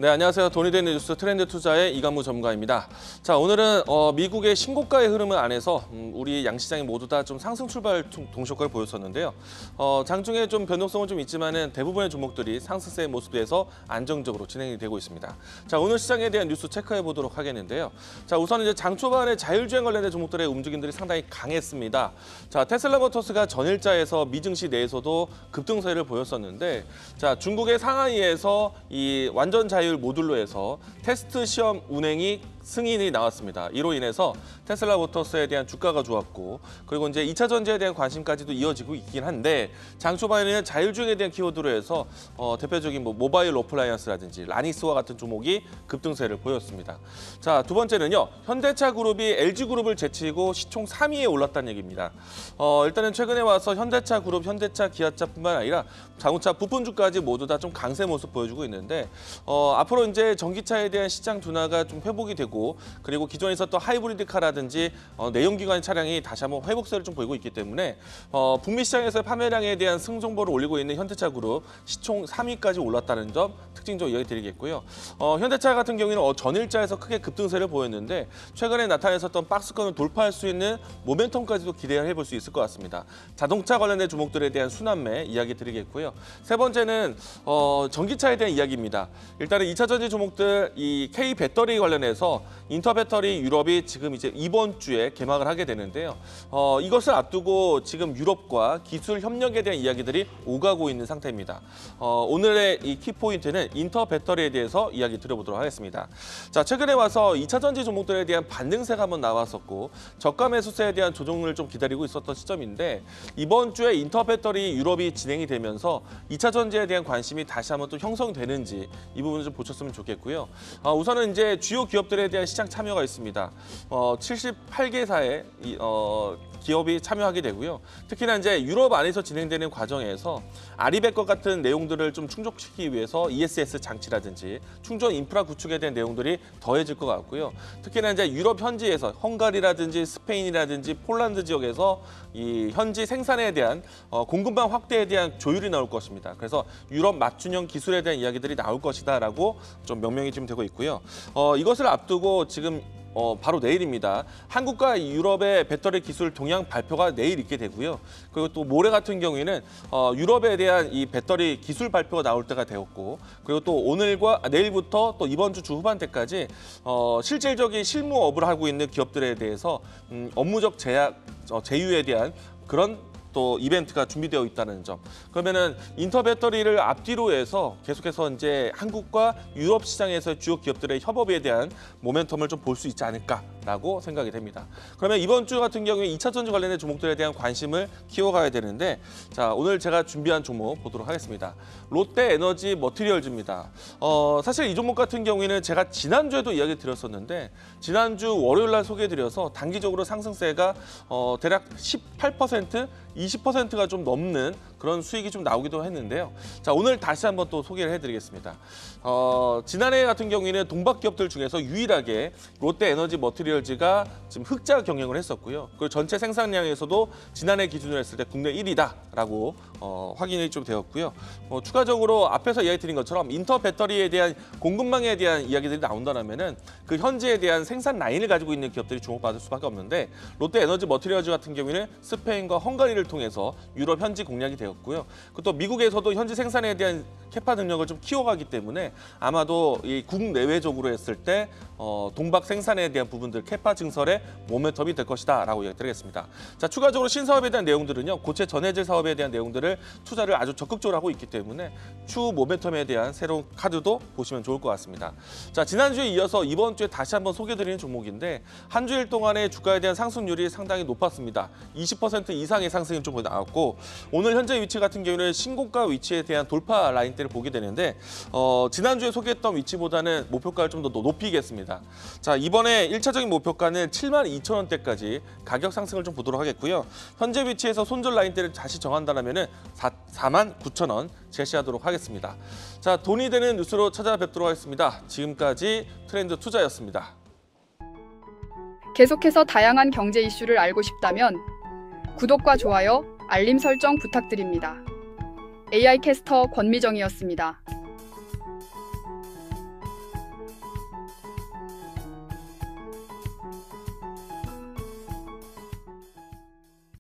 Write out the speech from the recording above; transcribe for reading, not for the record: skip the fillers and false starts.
네, 안녕하세요. 돈이 되는 뉴스 트렌드 투자의 이관무 전문가입니다. 자, 오늘은 미국의 신고가의 흐름을 안에서 우리 양시장이 모두 다 좀 상승 출발 동시효과를 보였었는데요. 장중에 좀 변동성은 좀 있지만은 대부분의 종목들이 상승세의 모습에서 안정적으로 진행이 되고 있습니다. 자, 오늘 시장에 대한 뉴스 체크해 보도록 하겠는데요. 자, 우선 이제 장 초반에 자율주행 관련된 종목들의 움직임들이 상당히 강했습니다. 자, 테슬라 모터스가 전일자에서 미증시 내에서도 급등세를 보였었는데, 자, 중국의 상하이에서 이 완전 자율 모듈로에서 테스트 시험 운행이 승인이 나왔습니다. 이로 인해서 테슬라 모터스에 대한 주가가 좋았고, 그리고 이제 2차 전지에 대한 관심까지도 이어지고 있긴 한데, 장 초반에는 자율주행에 대한 키워드로 해서 대표적인 모바일 어플라이언스라든지 라니스와 같은 종목이 급등세를 보였습니다. 자, 두 번째는요, 현대차 그룹이 LG 그룹을 제치고 시총 3위에 올랐다는 얘기입니다. 일단은 최근에 와서 현대차 그룹, 현대차, 기아차뿐만 아니라 자동차 부품주까지 모두 다 좀 강세 모습 보여주고 있는데, 앞으로 이제 전기차에 대한 시장 둔화가 좀 회복이 되고, 그리고 기존에 있었던 하이브리드카라든지 내연기관 차량이 다시 한번 회복세를 좀 보이고 있기 때문에 북미 시장에서 판매량에 대한 승정보를 올리고 있는 현대차 그룹 시총 3위까지 올랐다는 점 특징적으로 이야기 드리겠고요. 현대차 같은 경우에는 전일자에서 크게 급등세를 보였는데, 최근에 나타났었던 박스권을 돌파할 수 있는 모멘텀까지도 기대해 볼 수 있을 것 같습니다. 자동차 관련된 종목들에 대한 순환매 이야기 드리겠고요. 세 번째는 전기차에 대한 이야기입니다. 일단은 2차 전지 종목들 이 K 배터리 관련해서 인터배터리 유럽이 지금 이제 이번 주에 개막을 하게 되는데요. 이것을 앞두고 지금 유럽과 기술 협력에 대한 이야기들이 오가고 있는 상태입니다. 오늘의 이 키포인트는 인터배터리에 대해서 이야기 드려보도록 하겠습니다. 자, 최근에 와서 2차 전지 종목들에 대한 반등세가 한번 나왔었고, 저가 매수세에 대한 조정을 좀 기다리고 있었던 시점인데, 이번 주에 인터배터리 유럽이 진행이 되면서 2차 전지에 대한 관심이 다시 한번 또 형성되는지 이 부분을 좀 보셨으면 좋겠고요. 우선은 이제 주요 기업들에 대한 시장 참여가 있습니다. 78개사의 기업이 참여하게 되고요. 특히나 이제 유럽 안에서 진행되는 과정에서 아리백과 같은 내용들을 좀 충족시키기 위해서 ESS 장치라든지 충전 인프라 구축에 대한 내용들이 더해질 것 같고요. 특히나 이제 유럽 현지에서 헝가리라든지 스페인이라든지 폴란드 지역에서 이 현지 생산에 대한 공급망 확대에 대한 조율이 나올 것입니다. 그래서 유럽 맞춤형 기술에 대한 이야기들이 나올 것이다라고 좀 명명이 지금 되고 있고요. 이것을 앞두고 지금 바로 내일입니다. 한국과 유럽의 배터리 기술 동향 발표가 내일 있게 되고요. 그리고 또 모레 같은 경우에는 유럽에 대한 이 배터리 기술 발표가 나올 때가 되었고, 그리고 또 오늘과 내일부터 또 이번 주 후반때까지 실질적인 실무업을 하고 있는 기업들에 대해서 업무적 제휴에 대한 그런 또 이벤트가 준비되어 있다는 점. 그러면은 인터배터리를 앞뒤로 해서 계속해서 이제 한국과 유럽 시장에서 주요 기업들의 협업에 대한 모멘텀을 좀 볼 수 있지 않을까라고 생각이 됩니다. 그러면 이번 주 같은 경우에 2차 전지 관련된 종목들에 대한 관심을 키워가야 되는데, 자, 오늘 제가 준비한 종목 보도록 하겠습니다. 롯데에너지 머티리얼즈입니다. 사실 이 종목 같은 경우에는 제가 지난주에도 이야기 드렸었는데, 지난주 월요일 날 소개해드려서 단기적으로 상승세가 대략 18%, 20%가 좀 넘는 그런 수익이 좀 나오기도 했는데요. 자, 오늘 다시 한번 또 소개를 해드리겠습니다. 지난해 같은 경우에는 동박 기업들 중에서 유일하게 롯데에너지 머티리얼즈가 지금 흑자 경영을 했었고요. 그리고 전체 생산량에서도 지난해 기준으로 했을 때 국내 1위다라고 확인이 좀 되었고요. 추가적으로 앞에서 이야기 드린 것처럼 인터배터리에 대한 공급망에 대한 이야기들이 나온다면은 그 현지에 대한 생산 라인을 가지고 있는 기업들이 주목받을 수밖에 없는데, 롯데에너지 머티리얼즈 같은 경우에는 스페인과 헝가리를 통해서 유럽 현지 공략이 되었고요. 또 미국에서도 현지 생산에 대한 캐파 능력을 좀 키워가기 때문에 아마도 이 국내외적으로 했을 때 동박 생산에 대한 부분들 캐파 증설의 모멘텀이 될 것이다라고 이야기드리겠습니다. 자, 추가적으로 신사업에 대한 내용들은요, 고체 전해질 사업에 대한 내용들을 투자를 아주 적극적으로 하고 있기 때문에 추후 모멘텀에 대한 새로운 카드도 보시면 좋을 것 같습니다. 자, 지난주에 이어서 이번 주에 다시 한번 소개드리는 종목인데, 한 주일 동안의 주가에 대한 상승률이 상당히 높았습니다. 20% 이상의 상승이 좀 나왔고, 오늘 현재 위치 같은 경우는 신고가 위치에 대한 돌파 라인대를 보게 되는데, 지난주에 소개했던 위치보다는 목표가를 좀 더 높이겠습니다. 자, 이번에 1차적인 목표가는 72,000원대까지 가격 상승을 좀 보도록 하겠고요. 현재 위치에서 손절 라인대를 다시 정한다면 49,000원 제시하도록 하겠습니다. 자, 돈이 되는 뉴스로 찾아뵙도록 하겠습니다. 지금까지 트렌드 투자였습니다. 계속해서 다양한 경제 이슈를 알고 싶다면 구독과 좋아요, 알림 설정 부탁드립니다. AI 캐스터 권미정이었습니다.